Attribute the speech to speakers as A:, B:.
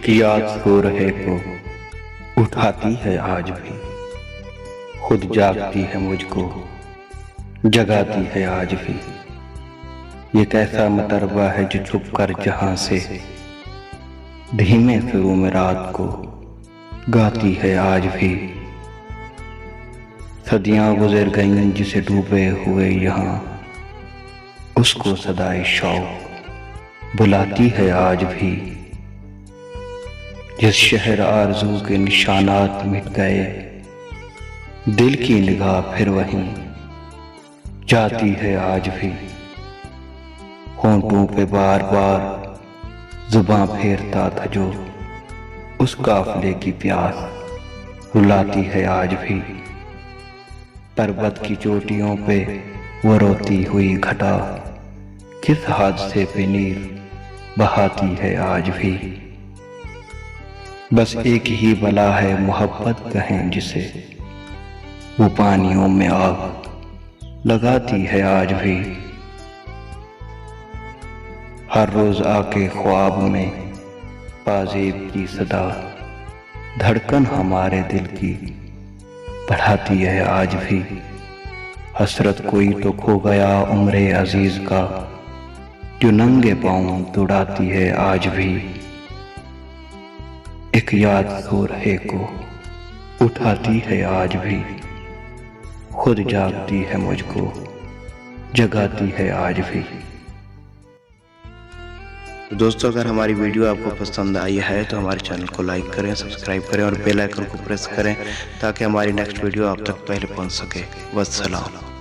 A: एक याद सो रहे को उठाती है आज भी, खुद जागती है मुझको जगाती है आज भी। ये कैसा मतरबा है जो छुप कर जहां से धीमे सुरों में रात को गाती है आज भी। सदियां गुजर गईं जिसे डूबे हुए यहाँ, उसको सदाए शौक बुलाती है आज भी। जिस शहर आरज़ू के निशानात मिट गए, दिल की निगाह फिर वहीं जाती है आज भी। होंठों पे बार बार जुबां फेरता था जो, उस काफिले की प्यास रुलाती है आज भी। पर्वत की चोटियों पे वो रोती हुई घटा, किस हादसे पे नीर बहाती है आज भी। बस एक ही बला है मोहब्बत कहें जिसे, वो पानियों में आग लगाती है आज भी। हर रोज आके ख्वाब में पाजेब की सदा, धड़कन हमारे दिल की बढ़ाती है आज भी। हसरत कोई तो खो गया उम्रे अजीज का, जो नंगे पांव दौड़ाती है आज भी। एक याद सो रहे को उठाती है आज भी, खुद जागती है मुझको जगाती है आज भी।
B: तो दोस्तों, अगर हमारी वीडियो आपको पसंद आई है तो हमारे चैनल को लाइक करें, सब्सक्राइब करें और बेल आइकन को प्रेस करें ताकि हमारी नेक्स्ट वीडियो आप तक पहले पहुंच सके। वस्सलाम।